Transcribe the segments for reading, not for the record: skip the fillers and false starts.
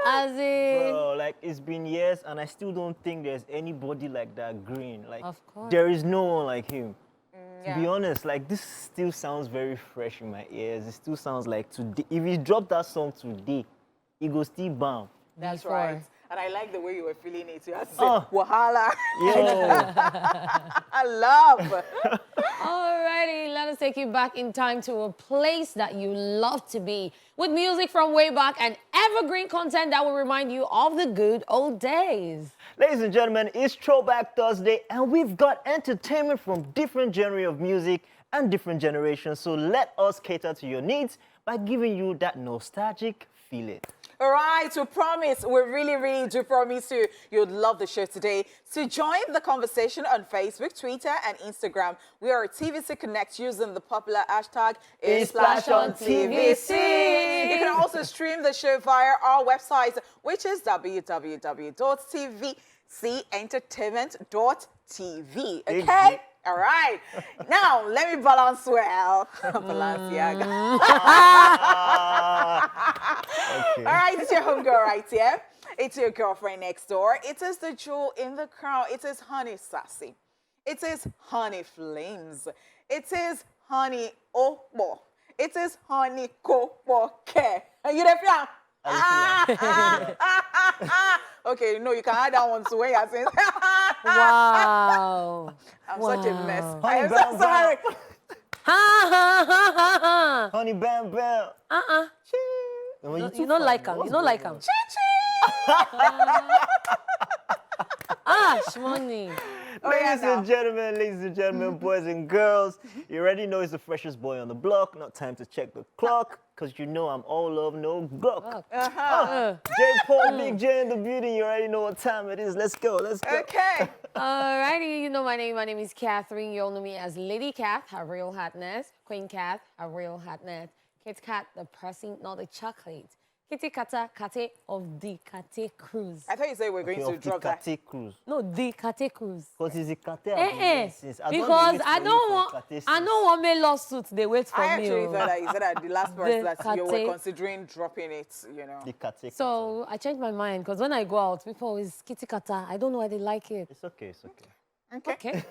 As in, Bro, like it's been years and I still don't think there's anybody like that green. Like of course. there is no one like him. To be Yeah. honest, like this still sounds very fresh in my ears. It still sounds like today. If he dropped that song today, it goes still bam. That's Before. right. And I like the way you were feeling it. You had to say, Oh. Wahala. Yo, I love. Alrighty, let us take you back in time to a place that you love to be with music from way back and evergreen content that will remind you of the good old days. ladies and gentlemen, it's Throwback Thursday and we've got entertainment from different genre of music and different generations. So let us cater to your needs by giving you that nostalgic feeling. All right, we really do promise you'd love the show today. So join the conversation on Facebook, Twitter, and Instagram. We are TVC Connect using the popular hashtag #IsPlashOnTVC. You can also stream the show via our website, which is www.tvcentertainment.tv. Okay? All right. Now, let me balance well. Balenciaga. Okay. All right, it's your homegirl right here. It's your girlfriend next door. It is the jewel in the crown. It is Honey Sassy. It is Honey Flames. It is Honey Opo. It is Honey Kopoke. And you there, fam? Okay, no, you can add that one to when you're saying. Wow. I'm such a mess. I Honey am Bam so sorry. Ha ha ha ha ha. Honey Bam Bam. You don't like him. You don't like him. Chichi! Ah, shmoney. Ladies and gentlemen, boys and girls, you already know he's the freshest boy on the block. Not time to check the clock, because you know I'm all love, no gluck. J. Paul, Big J in the building, you already know what time it is. Let's go, let's go. Okay. Alrighty, you know my name. My name is Catherine. You all know me as Lady Cat, her real hotness. Queen Cat, her real hotness. Kit Kat, the pressing, not the chocolate. Kitty Kata, Kate of the Kate Cruise. I thought you said we're going to drop that. Cruise. No, the Kate Cruise. Because it's the Kate Because I don't want my lawsuit. They wait for I me. actually thought that you said that the last person that you were Kate. considering dropping it, you know. The Kate. So I changed my mind because when I go out, people always Kitty Kata. I don't know why they like it. It's okay, it's okay. Okay.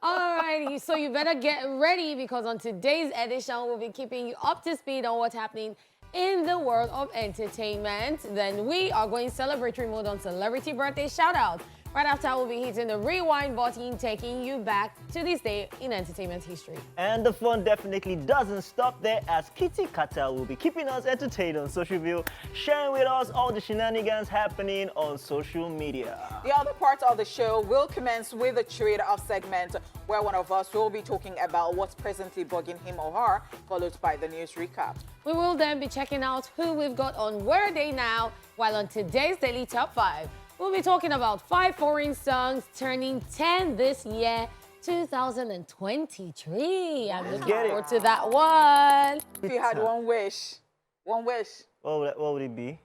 Alrighty, so you better get ready because on today's edition, we'll be keeping you up to speed on what's happening in the world of entertainment. Then we are going celebratory mode on celebrity birthday shout-out. Right after, we'll be hitting the rewind button, taking you back to this day in entertainment history. And the fun definitely doesn't stop there, as Kitty Kata will be keeping us entertained on Social View, sharing with us all the shenanigans happening on social media. The other part of the show will commence with a trade off segment where one of us will be talking about what's presently bugging him or her, followed by the news recap. We will then be checking out who we've got on Where Are They Now, while on today's Daily Top 5, we'll be talking about 5 foreign songs turning 10 this year, 2023. I'm looking forward to that one. If you had one wish. What would it be?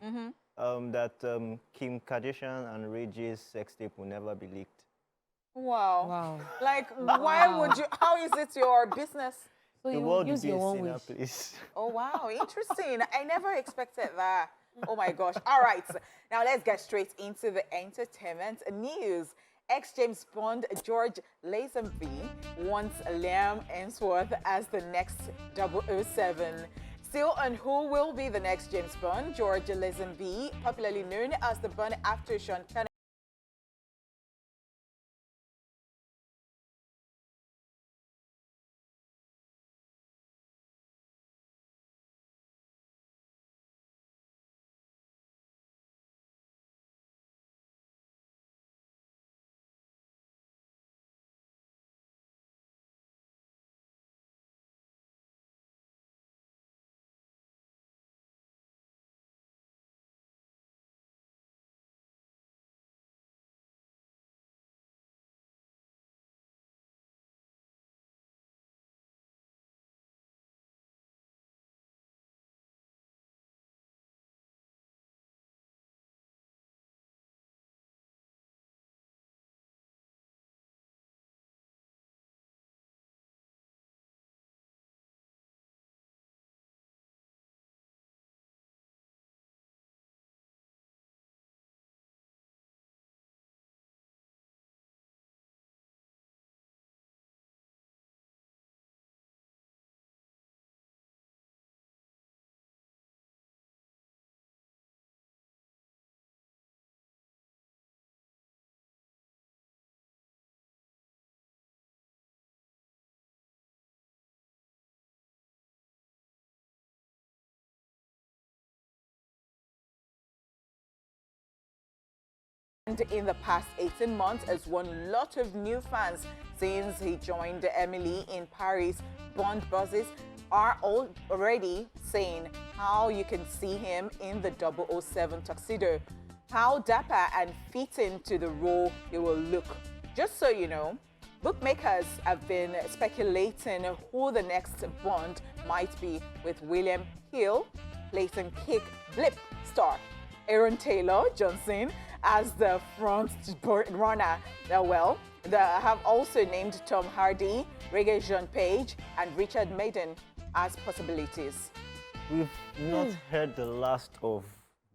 That Kim Kardashian and Ray J's sex tape will never be leaked. Wow. Like, why would you, how is it your business? So The you world use will be your a own sinner, wish. please. Oh, wow. Interesting. I never expected that. Oh, my gosh. All right. Now, let's get straight into the entertainment news. Ex-James Bond George Lazenby wants Liam Hemsworth as the next 007. Still on who will be the next James Bond, George Lazenby, popularly known as the Bond actor Sean Connery, And in the past 18 months has won a lot of new fans since he joined Emily in Paris. Bond buzzes are already saying how you can see him in the 007 tuxedo, how dapper and fitting to the role he will look. Just so you know, bookmakers have been speculating who the next Bond might be, with William Hill, Clayton Kick, Blip star Aaron Taylor Johnson as the front runner. Well, they have also named Tom Hardy, Regé-Jean Page, and Richard Madden as possibilities. We've not heard the last of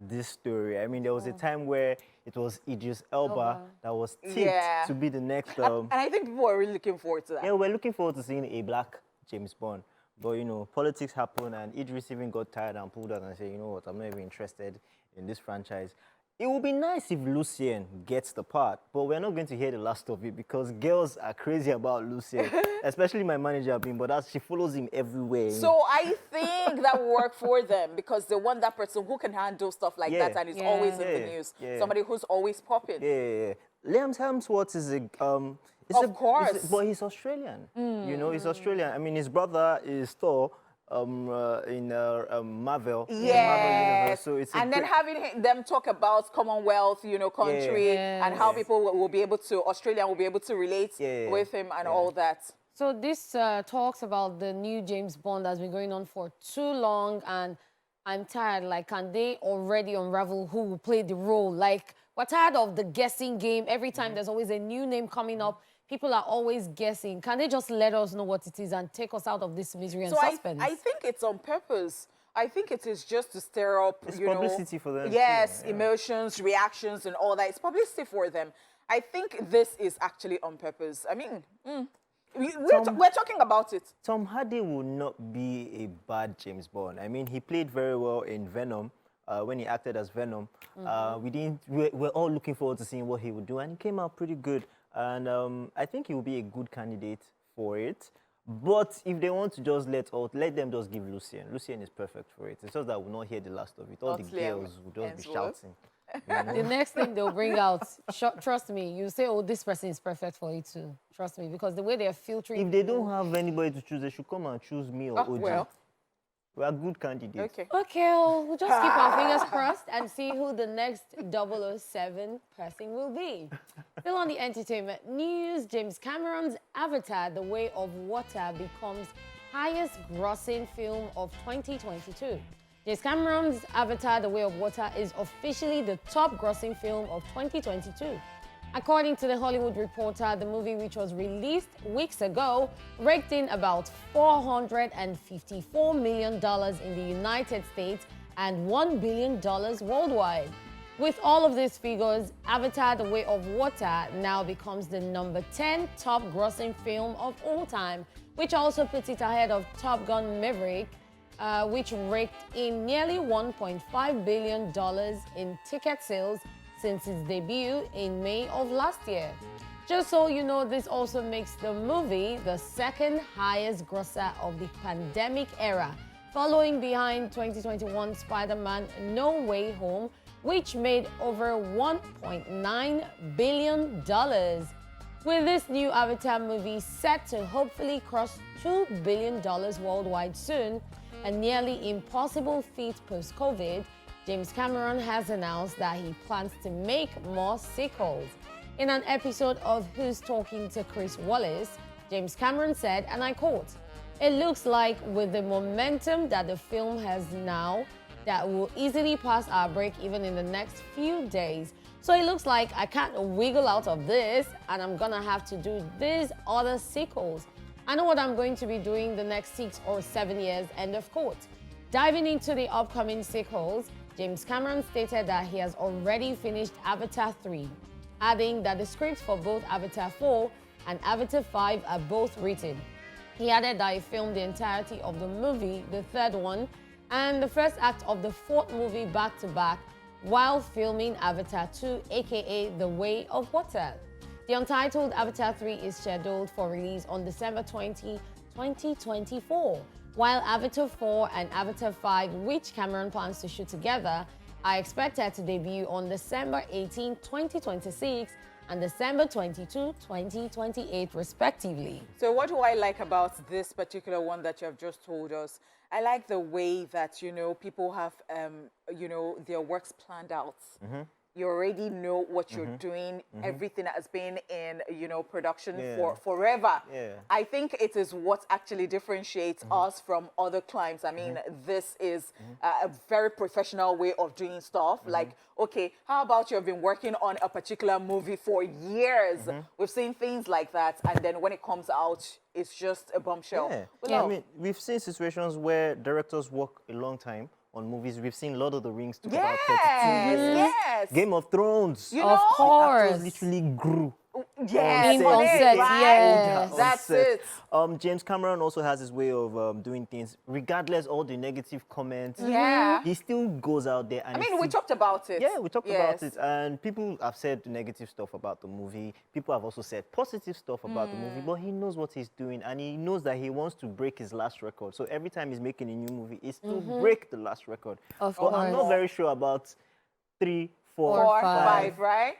this story. I mean, there was a time where it was Idris Elba that was tipped to be the next. And I think people are really looking forward to that. Yeah, we're looking forward to seeing a black James Bond. But, you know, politics happen, and Idris even got tired and pulled out and said, you know what, I'm not even interested in this franchise. It would be nice if Lucien gets the part, but we're not going to hear the last of it because girls are crazy about Lucien, especially my manager, but she follows him everywhere. So I think that will work for them because they want that person who can handle stuff like that and is always in the news. Somebody who's always popping. Liam Hemsworth is of course. But he's Australian. You know, he's Australian. I mean, his brother is Thor. In Marvel, Marvel Universe. So it's then having them talk about Commonwealth, you know, country, and how people will be able to, Australia will be able to relate with him and all that. So this talks about the new James Bond that's been going on for too long, and I'm tired. Like, can they already unravel who will play the role? Like, we're tired of the guessing game. Every time there's always a new name coming up. People are always guessing. Can they just let us know what it is and take us out of this misery and suspense? I think it's on purpose. I think it is just to stir up, it's publicity for them. Yes, emotions, reactions, and all that. It's publicity for them. I think this is actually on purpose. I mean, we're talking about it. Tom Hardy will not be a bad James Bond. I mean, he played very well in Venom. When he acted as Venom, we're all looking forward to seeing what he would do, and he came out pretty good. And I think he will be a good candidate for it. But if they want to just let them just give Lucien. Lucien is perfect for it. It's just that we'll not hear the last of it. All the girls will just be shouting. You know? The next thing they'll bring out, trust me, you say, oh, this person is perfect for it too. Trust me, because the way they're filtering... If they don't have anybody to choose, they should come and choose me or OG. Well. We are good candidates. Okay, well, we'll just keep our fingers crossed and see who the next 007 person will be. Still on the entertainment news, James Cameron's Avatar, The Way of Water, becomes highest grossing film of 2022. James Cameron's Avatar, The Way of Water is officially the top grossing film of 2022. According to The Hollywood Reporter, the movie, which was released weeks ago, raked in about $454 million in the United States and $1 billion worldwide. With all of these figures, Avatar: The Way of Water now becomes the number 10 top grossing film of all time, which also puts it ahead of Top Gun: Maverick, which raked in nearly $1.5 billion in ticket sales since its debut in May of last year. Just so you know, this also makes the movie the second highest grosser of the pandemic era, following behind 2021 Spider-Man No Way Home, which made over $1.9 billion. With this new Avatar movie set to hopefully cross $2 billion worldwide soon, a nearly impossible feat post-COVID, James Cameron has announced that he plans to make more sequels. In an episode of Who's Talking to Chris Wallace, James Cameron said, and I quote, "It looks like with the momentum that the film has now, that will easily pass our break even in the next few days. So it looks like I can't wiggle out of this and I'm gonna have to do these other sequels. I know what I'm going to be doing the next 6 or 7 years," end of quote. Diving into the upcoming sequels, James Cameron stated that he has already finished Avatar 3, adding that the scripts for both Avatar 4 and Avatar 5 are both written. He added that he filmed the entirety of the movie, the third one, and the first act of the fourth movie back-to-back while filming Avatar 2, aka The Way of Water. The untitled Avatar 3 is scheduled for release on December 20, 2024, while Avatar 4 and Avatar 5, which Cameron plans to shoot together, I expect her to debut on December 18, 2026 and December 22, 2028, respectively. So what do I like about this particular one that you have just told us? I like the way that, people have, their works planned out. You already know what you're doing. Everything has been in, production for forever. Yeah. I think it is what actually differentiates us from other clients. I mean, this is a very professional way of doing stuff. Like, okay, how about you have been working on a particular movie for years? We've seen things like that. And then when it comes out, it's just a bombshell. Yeah. I mean, we've seen situations where directors work a long time on movies. We've seen Lord of the Rings took about 32 years. Yes. Game of Thrones. Of course. Actors literally grew. Yes, on set, yes. That's it. James Cameron also has his way of doing things, regardless all the negative comments. Yeah. He still goes out there and I mean, we talked about it. Yeah, we talked about it, and people have said negative stuff about the movie. People have also said positive stuff about the movie, but he knows what he's doing, and he knows that he wants to break his last record. So every time he's making a new movie, it's to break the last record. Of but I'm course. not very sure about 3, 4, Four, 5. five, right?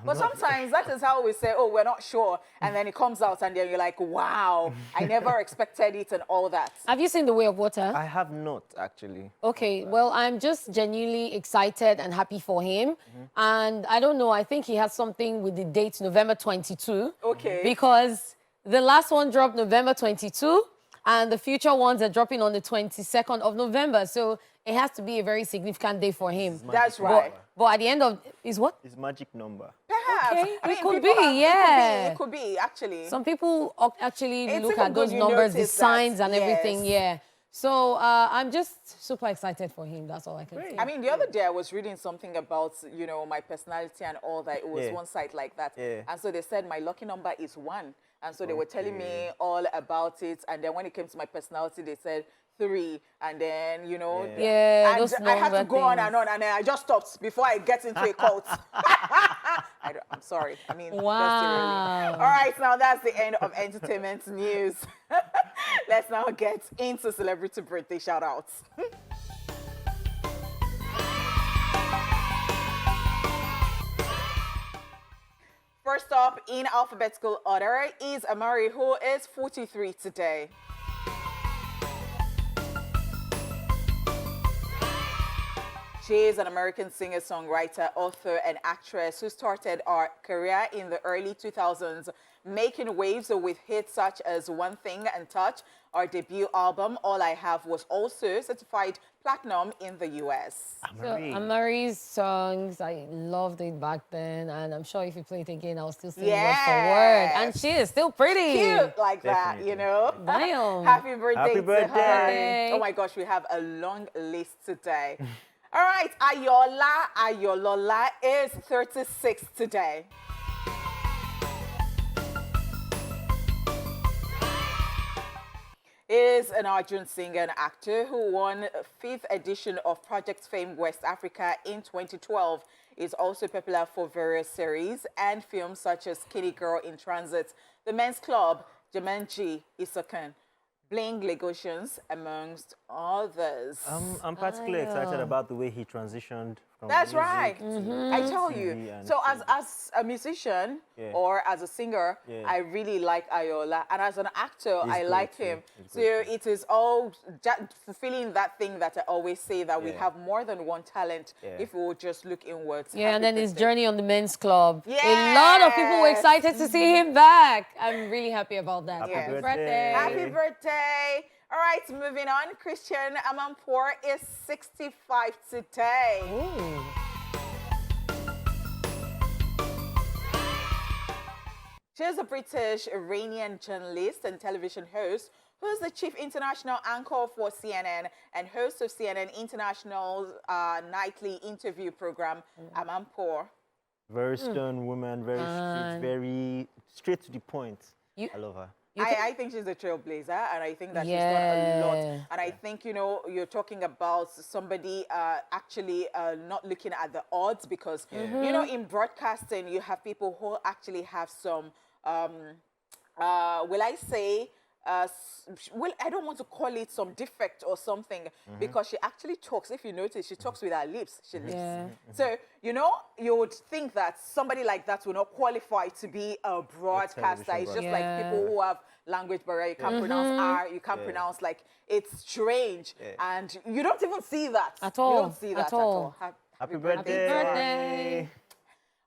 But sometimes that is how we say, oh, we're not sure. And then it comes out and then you're like, wow, I never expected it and all that. Have you seen The Way of Water? I have not, actually. Okay, well, I'm just genuinely excited and happy for him. And I don't know, I think he has something with the date November 22. Okay. Because the last one dropped November 22, and the future ones are dropping on the 22nd of November. So it has to be a very significant day for him. That's right. But at the end of, is what? His magic number. Perhaps. Okay, I mean, it could people be, yeah. It could be, actually. Some people actually It's look even at good those you numbers, the notice that, signs and everything, yes. yeah. So I'm just super excited for him. That's all I can say. I mean, the other day I was reading something about, my personality and all that. It was one site like that. Yeah. And so they said my lucky number is 1. And so they were telling me all about it. And then when it came to my personality, they said 3. And then, Yeah, and those I had to number go on things. and on. And then I just stopped before I get into a cult. I'm sorry. I mean, just Wow. really. All right, now that's the end of entertainment news. Let's now get into celebrity birthday shout-outs. First up, in alphabetical order, is Amari, who is 43 today. She is an American singer, songwriter, author, and actress who started her career in the early 2000s, making waves with hits such as One Thing and Touch. Our debut album, All I Have, was also certified platinum in the US. So Amari's songs, I loved it back then, and I'm sure if you play it again, I'll still sing word for word. And she is still pretty. Cute like Definitely. that, you know? Damn. Happy birthday Happy to birthday. her. Oh my gosh, we have a long list today. All right, Ayolola is 36 today. Is an Arjun singer and actor who won 5th edition of Project Fame West Africa in 2012. Is also popular for various series and films such as Kitty Girl in Transit, The Men's Club, Jumanji, Isokan, Bling Legosians, amongst others. I'm particularly excited about the way he transitioned from That's music right. to I tell TV you. and So film. as a musician Yeah. or as a singer, Yeah. I really like Ayola. And as an actor, He's I great like too. him. He's So great too. it is all fulfilling that thing that I always say, that we Yeah. have more than one talent Yeah. if we will just look inwards. Yeah, and Happy then his birthday. journey on the men's club. A lot of people were excited to see him back. I'm really happy about that. Happy birthday. Happy birthday. All right, moving on. Christian Amanpour is 65 today. Ooh. She's a British Iranian journalist and television host who is the chief international anchor for CNN and host of CNN International's nightly interview program, Amanpour. Very stern woman, very straight, very straight to the point. I love her. I think she's a trailblazer, and I think that she's done a lot. Yeah. And I think, you're talking about somebody actually not looking at the odds, because, in broadcasting, you have people who actually have some, will I say, well, I don't want to call it some defect or something because she actually talks. If you notice, she talks with her lips. She lips. Yeah. So, you know, you would think that somebody like that will not qualify to be a broadcaster. It's just like people who have language barrier. You can't pronounce R. You can't pronounce, like, it's strange. And you don't even see that. At all. You don't see that at all. Happy birthday. Happy birthday.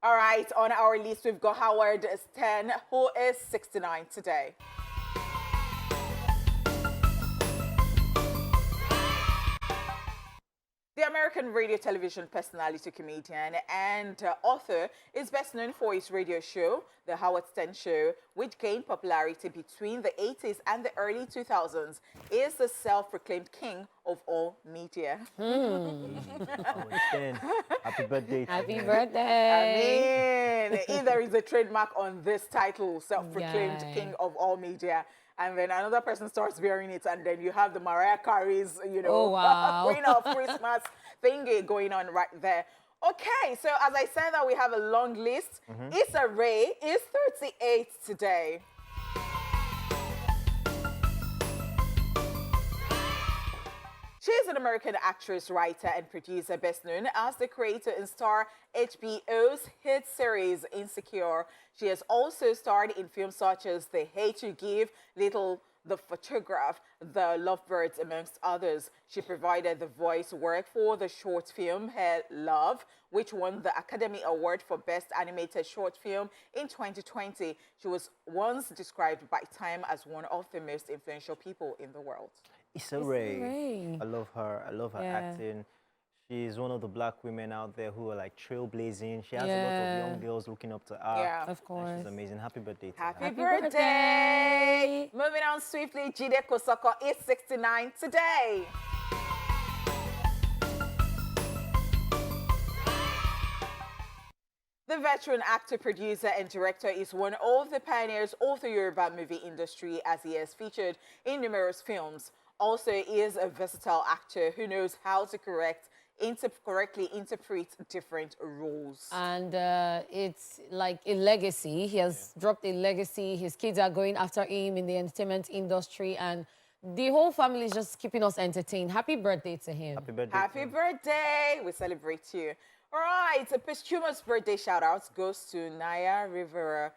All right, on our list, we've got Howard Stern, who is 69 today. The American radio television personality, comedian, and author is best known for his radio show, The Howard Stern Show, which gained popularity between the 80s and the early 2000s. He is the self-proclaimed king of all media. Happy birthday. Happy birthday. I mean, either is a trademark on this title, self-proclaimed king of all media, and then another person starts bearing it, and then you have the Mariah Carey's, you know, Queen of Christmas thingy going on right there. Okay, so as I said that we have a long list. Issa Rae is 38 today. She is an American actress, writer, and producer, best known as the creator and star HBO's hit series Insecure. She has also starred in films such as The Hate You Give, The Photograph, The Lovebirds, amongst others. She provided the voice work for the short film Her Love, which won the Academy Award for Best Animated Short Film in 2020. She was once described by Time as one of the most influential people in the world. Issa Rae. I love her. I love her acting. She's one of the black women out there who are like trailblazing. She has a lot of young girls looking up to her. Yeah, of course. And she's amazing. Happy birthday to Happy her. birthday. Moving on swiftly, Jide Kosoko is 69 today. The veteran actor, producer, and director is one of the pioneers of the Yoruba movie industry, as he has featured in numerous films. Also, he is a versatile actor who knows how to correctly interpret different roles. And it's like a legacy. He has dropped a legacy. His kids are going after him in the entertainment industry, and the whole family is just keeping us entertained. Happy birthday to him. Happy birthday. Happy birthday. We celebrate you. All right, a posthumous birthday shout-out goes to Naya Rivera.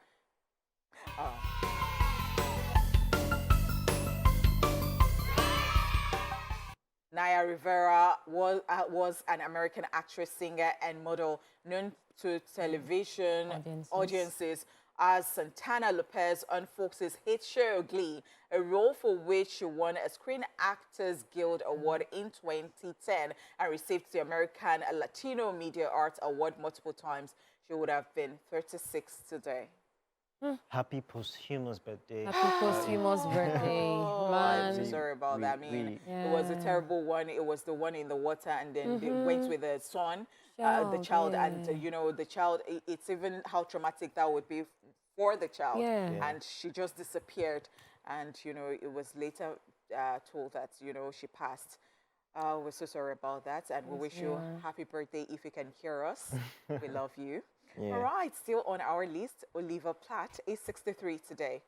Naya Rivera was an American actress, singer, and model known to television audiences as Santana Lopez on Fox's hit show Glee, a role for which she won a Screen Actors Guild Award in 2010 and received the American Latino Media Arts Award multiple times. She would have been 36 today. Happy posthumous birthday. Happy posthumous birthday, man. I'm so sorry about that. I mean, it was a terrible one. It was the one in the water, and then they went with the son, the child, and you know, the child. It's even how traumatic that would be for the child. And she just disappeared, and you know, it was later told that you know she passed. We're so sorry about that, and we wish you happy birthday if you can hear us. We love you. All right, still on our list, Oliver Platt is 63 today.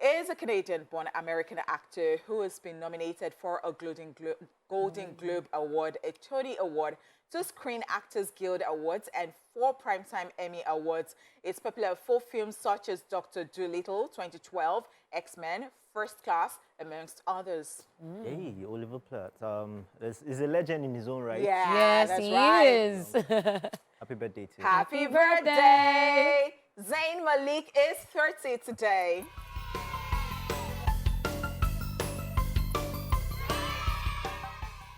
Is a Canadian-born American actor who has been nominated for a Golden Globe Award, a Tony Award, 2 Screen Actors Guild Awards, and 4 Primetime Emmy Awards. It's popular for films such as Dr. Dolittle, 2012, X-Men, First Class, amongst others. Hey, Oliver Platt. He's a legend in his own right. Yeah, Yes, that's he right. is. Happy birthday to you. Happy birthday! Zayn Malik is 30 today.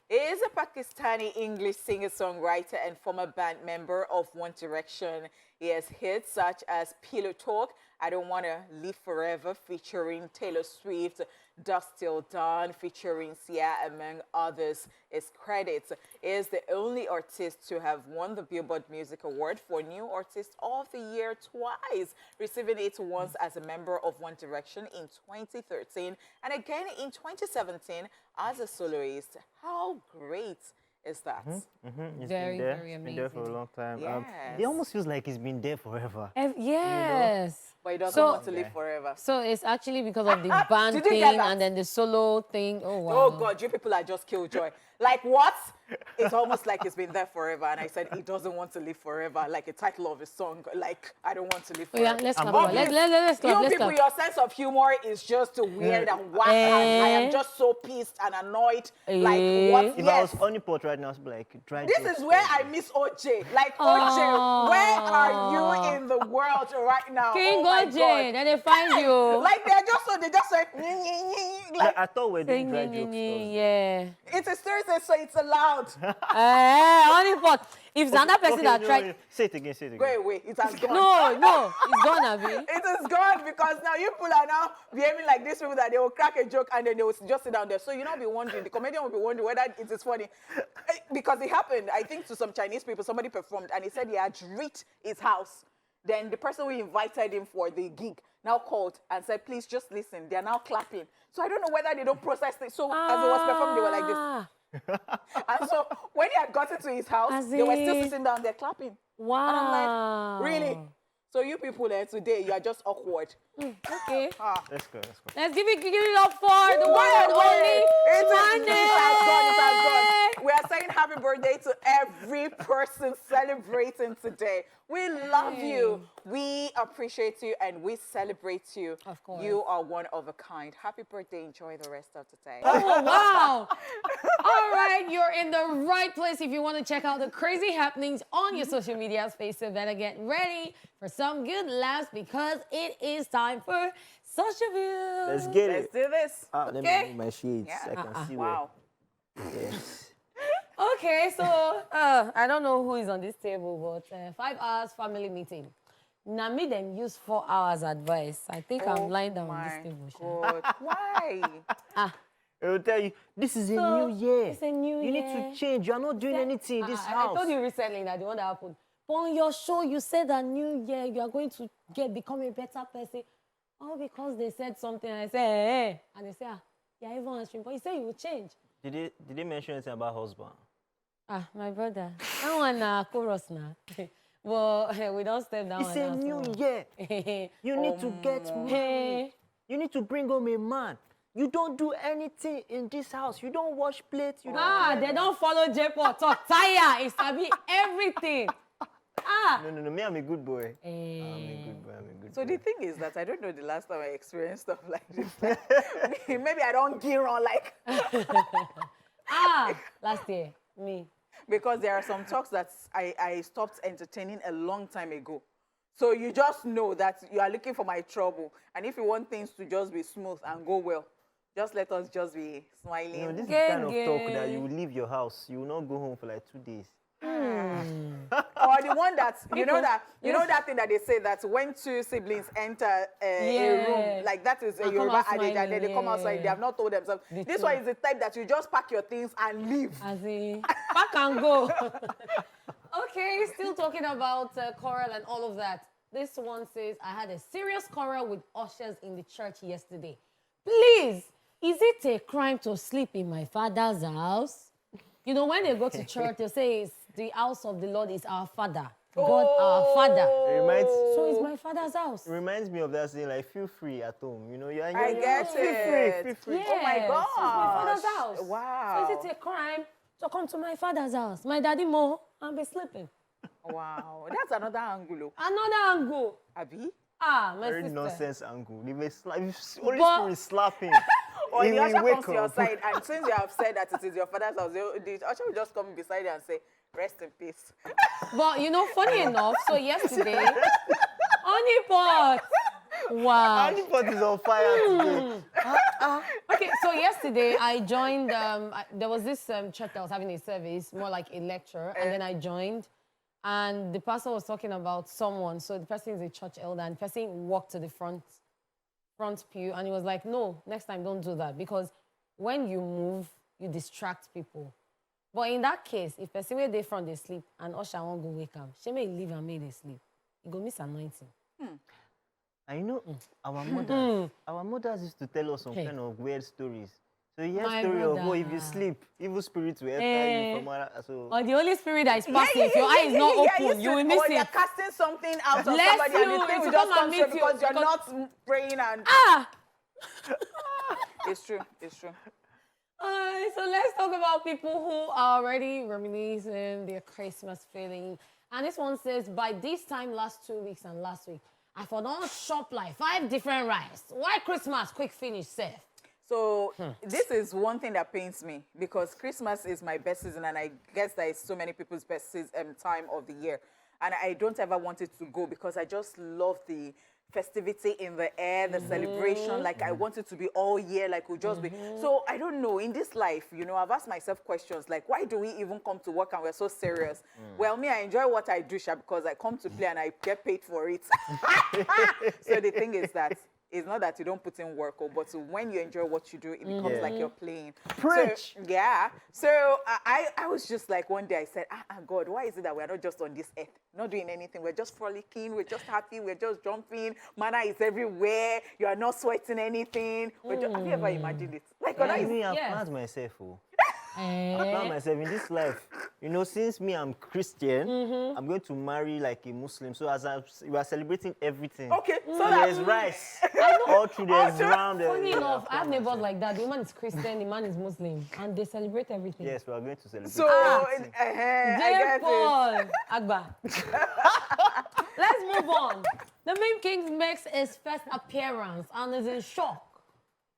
He is a Pakistani English singer-songwriter and former band member of One Direction. He has hits such as Pillow Talk, I Don't Want to Live Forever featuring Taylor Swift, Dusk Till Dawn featuring Sia, among others. His credits is the only artist to have won the Billboard Music Award for New Artist of the Year twice, receiving it once as a member of One Direction in 2013 and again in 2017 as a soloist. How great is that? It's Very, been there. very It's been there for a amazing. long time. Yes. It almost feels like it's been there forever. Yes. But he doesn't So- want to live forever. So it's actually because of the band Did you get thing that? and then the solo thing. Oh, wow. Oh God, you people are just killjoy. Like what? It's almost like it's been there forever. And I said he doesn't want to live forever, like a title of a song. Like I don't want to live Oh, forever. yeah, let's clap. not- Let's clap. You Let's people, clap. your sense of humor is just weird and whack. And I am just so pissed and annoyed. Like what? If I was honeypot right now, I'd be like, dry This jokes is where forever. I miss OJ. Like OJ, where are you in the world right now? King oh my OJ, God. then they find you. Like they just like like I thought we're doing dry Sing, jokes. yeah. it's a Thursday, so it's allowed. Honeypot. If it's another person that tried. Say it again, say it again. Go away, it has gone. No, it's gone, Abby. It is gone because now you people are now behaving like these people that they will crack a joke and then they will just sit down there. So you'll not be wondering, the comedian will be wondering whether it is funny. Because it happened, I think, to some Chinese people, somebody performed and he said he had reached his house. Then the person who invited him for the gig now called and said, please just listen. They are now clapping. So I don't know whether they don't process it. So as it was performed, they were like this. And so when he had gotten to his house, they were still sitting down there clapping. Wow. And I'm like, really? So you people there today, you are just awkward. Okay. Let's go, let's go. Let's give it up for the one and only It has gone, it has Monday. gone. We are saying happy birthday to every person celebrating today. We love you. We appreciate you and we celebrate you. Of course. You are one of a kind. Happy birthday. Enjoy the rest of the day. Oh, wow. All right, you're in the right place if you want to check out the crazy happenings on your social media space. So better get ready for some good laughs because it is time for Social View. Let's get Let's it. do this. Let me Okay? move my sheets. Yeah. I can see Wow. where. Yes. Okay, so I don't know who is on this table, but 5 hours family meeting. Now me them use 4 hours advice. I think I'm lying down on this table. Sha. God. Why? It will tell you, this is a So, new year. it's a new You year. need to change. You are not doing anything in this I house. told you recently that the one that happened. But on your show, you said that new year you are going to become a better person. All because they said something. I said, hey. And they say, you're even answering. But you say you will change. Did they mention anything about husband? My brother. That one chorus now. Well, we don't step down. It's a new year. You need to get married. You need to bring home a man. You don't do anything in this house. You don't wash plates. You don't They don't follow J-Pop talk. Tire. It's to be everything. No. Me, I'm a good boy. Eh. I'm a good boy. I'm a good So boy. the thing is that I don't know the last time I experienced stuff like this. Maybe I don't gear on like Last year, me. because there are some talks that I stopped entertaining a long time ago. So you just know that you are looking for my trouble. And if you want things to just be smooth and go well, just let us just be smiling. You know, this is the kind of talk that you will leave your house. You will not go home for like 2 days. Or the one that you know that thing that they say that when two siblings enter a room, like that is a And Yoruba come out adage, and then they come smiling, outside, they have not told themselves. The This truth. one is the type that you just pack your things and leave. As in, back and go. Okay, still talking about quarrel and all of that. This one says, I had a serious quarrel with ushers in the church yesterday. Please, is it a crime to sleep in my father's house? You know, when they go to church, they say it's the house of the Lord is our father. God, our father. It reminds, So it's my father's house. it reminds me of that saying, like, feel free at home. You know, you're I get Feel free, feel free. Yes, Oh my so it's my father's gosh. house. Wow. So is it a crime to come to my father's house? My daddy Mo, and be sleeping. Wow, that's another angle. Another angle. Abi? My Very sister. nonsense angle. They may slap, Holy But- Spirit slapping. Or He the will usher wake comes to your up. side, and since you have said that it is your father's house, the usher will just come beside you and say, rest in peace. But you know, funny enough, so yesterday, Honeypot. Wow. Honeypot is on fire today. Okay, so yesterday I joined, there was this church that was having a service, more like a lecture, and then I joined, and the pastor was talking about someone, so the person is a church elder, and the person walked to the front pew, and he was like, no, next time don't do that, because when you move, you distract people. But in that case, if person where they front they sleep, and usher won't go wake up, she may leave and may they sleep. You go miss anointing. And you know, our mothers used to tell us some kind of weird stories. So yes, My story of brother. if you sleep, evil spirits will enter you from other. So Or the Holy Spirit that is passing, if your eye is not open, you will miss Or you're it. casting something out of Bless somebody and you, the thing it will will just come come and through meet you because you're because- not praying and... Ah! It's true, it's true. So let's talk about people who are already reminiscing their Christmas feeling. And this one says, by this time last 2 weeks and last week, I for don shop like 5 different rice. Why Christmas quick finish safe? So this is one thing that pains me because Christmas is my best season, and I guess that is so many people's best time of the year. And I don't ever want it to go because I just love the festivity in the air, the celebration. Like I want it to be all year, like we'll just be. So I don't know, in this life, you know, I've asked myself questions like, why do we even come to work and we're so serious? Well, me, I enjoy what I do, Sha, because I come to play and I get paid for it. So the thing is that it's not that you don't put in work, but when you enjoy what you do, it becomes like you're playing. Preach. So, yeah. So I was just like, one day I said, God, why is it that we're not just on this earth, not doing anything? We're just frolicking, we're just happy, we're just jumping. Manna is everywhere. You are not sweating anything. Have you ever imagined it? Like, when I me, I've Yes. planned myself. I plan myself in this life. You know, since me, I'm Christian, I'm going to marry like a Muslim. So as we are celebrating everything. Okay, so So that there's rice. All through there's round. Funny enough, I have neighbors like that. The woman is Christian, the man is Muslim, and they celebrate everything. Yes, we are going to celebrate. so I Dear get it. Paul Agba. Let's move on. The main king makes his first appearance and is in shock.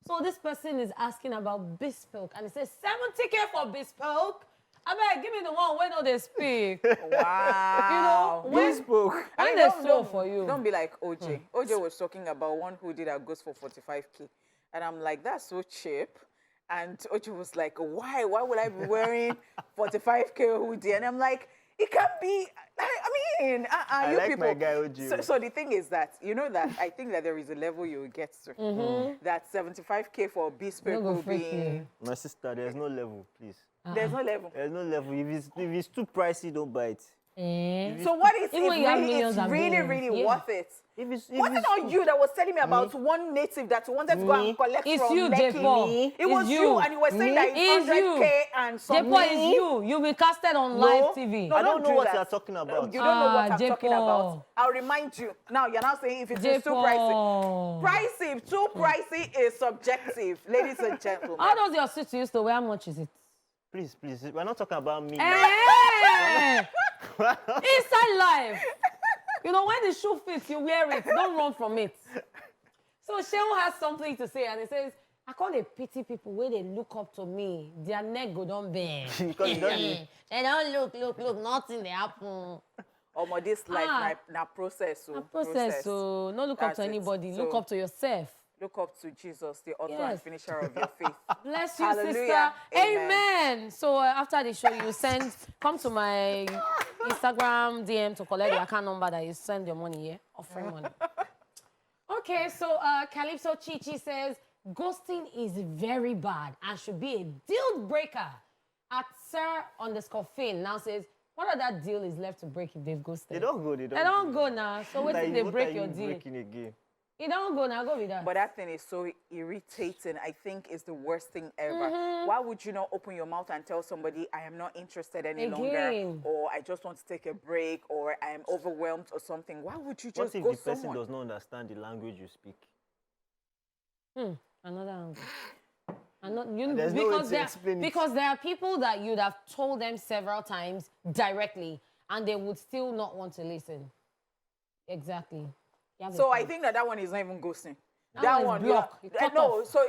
So this person is asking about bespoke, and he says 70K for bespoke. I mean, give me the one when they speak. Wow. You know, when spoke. when they slow for you. Don't be like OJ. OJ was talking about one hoodie that goes for 45K. And I'm like, that's so cheap. And OJ was like, why? Why would I be wearing 45K hoodie? And I'm like, it can't be. I mean, I you like people. my guy OJ. So the thing is that, you know that I think that there is a level you will get to. That 75K for bespoke Don't go will freak be. you. My sister, there's no level, please. There's no level. There's no level. If it's too pricey, don't buy it. So what is Even when you have millions it's and really, billions, really yeah. worth it? If it's Was it not you that was telling me about one native that you wanted to go and collect It's from you, Lekki? Jepo. It It's was you. you, and you were saying that It's it's 100K and something. Jepo is you. You'll be casted on live TV. No, I don't know do what that. you're talking about. You don't know what I'm Jepo. talking about. I'll remind you. Now, you're now saying if it is too pricey. Jepo. Pricey, too pricey is subjective, ladies and gentlemen. How does your suit you used to wear? How much is it? Please, we're not talking about me. Hey! Inside life. You know, when the shoe fits, you wear it. Don't run from it. So Shehu has something to say, and he says, I call the pity people where they look up to me. Their neck go down bend. Because you don't need- They don't look, nothing they happen. This life, na process. A process, so no look up That's to it. anybody. Look So- up to yourself. Look up to Jesus, the author Yes. and finisher of your faith. Bless you, Hallelujah. sister. Amen. Amen. So after the show, you come to my Instagram DM to collect the account number that you send your money, yeah? Offering money. Okay, so Calypso Chichi says, ghosting is very bad and should be a deal breaker. At Sir_Finn now says, what other deal is left to break if they've ghosted? They don't go. They don't go now. So wait till they What break are your you deal. breaking again? You don't go now, go with that. But that thing is so irritating. I think it's the worst thing ever. Why would you not open your mouth and tell somebody, I am not interested any longer, Again. or I just want to take a break, or I am overwhelmed or something? Why would you What just if go the person someone? does not understand the language you speak? Another angle. There's no way to explain it. Because there are people that you'd have told them several times directly, and they would still not want to listen. Exactly. You have a So I point. think that one is not even ghosting. That one is block. You cut off. So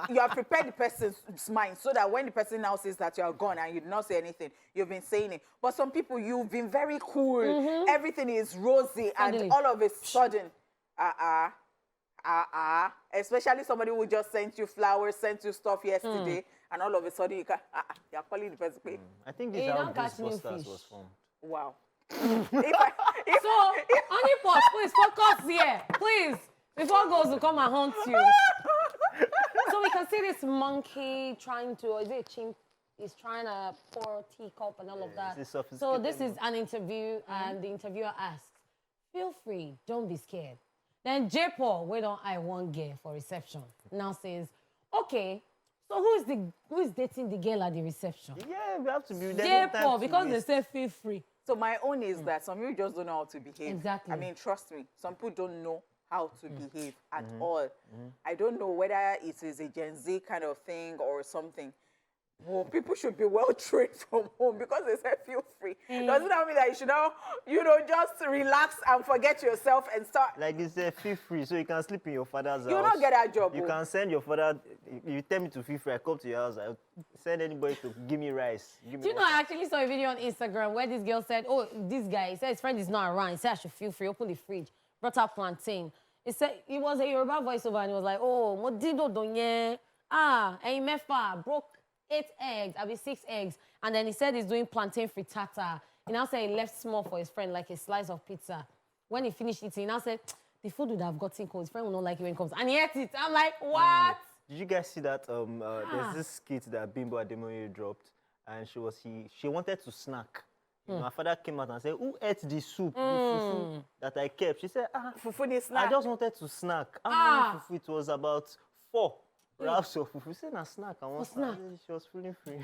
you have prepared the person's mind so that when the person now says that you are gone and you did not say anything, you've been saying it. But some people, you've been very cool. Everything is rosy, Suddenly. and all of a sudden, especially somebody who just sent you flowers, sent you stuff yesterday, and all of a sudden you you're calling the person. I think this Hey, is how don't catch new Ghostbusters fish. was formed. Wow. So, Honeypot, please focus here. Please. Before girls will come and haunt you. So we can see this monkey trying to, or is it a chimp? He's trying to pour teacup and all of that. it's a So sophisticated this is an interview, and the interviewer asks, feel free, don't be scared. Then J. Paul, wait on I one gear for reception, now says, okay, so So who is dating the girl at the reception? Yeah, we have to be Yeah, Paul, because they say feel free. So my own is that some people just don't know how to behave. Exactly. I mean, trust me, some people don't know how to behave at all. I don't know whether it is a Gen Z kind of thing or something. Well, people should be well trained from home because they say feel free. Doesn't that mean that you should now, just relax and forget yourself and start? Like you said, feel free, so you can sleep in your father's house. You'll not get that job. You can send your father. You tell me to feel free. I come to your house. I send anybody to give me rice. Do you know, I actually saw a video on Instagram where this girl said, oh, this guy, he said his friend is not around. He said I should feel free, open the fridge, brought out plantain. He said, it was a Yoruba voiceover and he was like, oh, mo dido donye. And mefa broke 8 eggs, I mean 6 eggs. And then he said he's doing plantain frittata. He now said he left small for his friend, like a slice of pizza. When he finished eating, he now said, the food would have gotten cold. His friend will not like it when it comes. And he ate it. I'm like, what? Did you guys see that? There's this skit that Bimbo Ademoye dropped, and she wanted to snack. My father came out and said, who ate the soup, the fufu that I kept? She said, fufu is snack. I just wanted to snack. How many fufu? It was about 4 wraps of fufu. She said, a snack. I want snack. She was feeling free.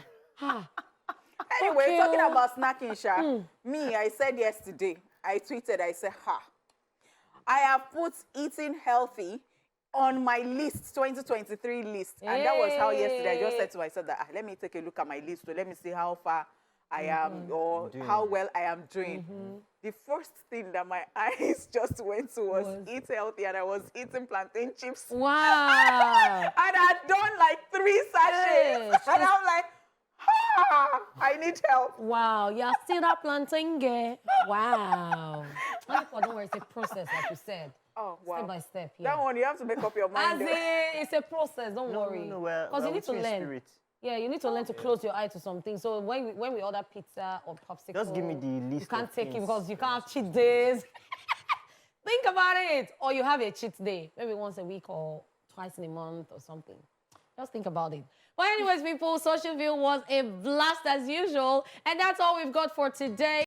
Anyway, Okay. talking about snacking, Sha. Me, I said yesterday, I tweeted, I said, I have put eating healthy on my list, 2023 list. And that was how yesterday I just said to myself that, let me take a look at my list. So let me see how far I am or how well I am doing. The first thing that my eyes just went to was eat healthy, and I was eating plantain chips. Wow. And I'd done like 3 sachets. And I'm like, I need help. Wow, you're still that plantain girl. Wow. Don't worry, it's a process, like you said. Oh, wow. Step by step, yeah. That one, you have to make up your mind. As in, it's a process, don't worry. No, Because you need to learn. Spirit. Yeah, you need to learn to close your eye to something. So when we order pizza or popsicle, Just give me the list. you can't of take it things. because you can't have cheat days. Think about it. Or you have a cheat day, maybe once a week or twice in a month or something. Just think about it. But anyways, people, Social View was a blast as usual. And that's all we've got for today.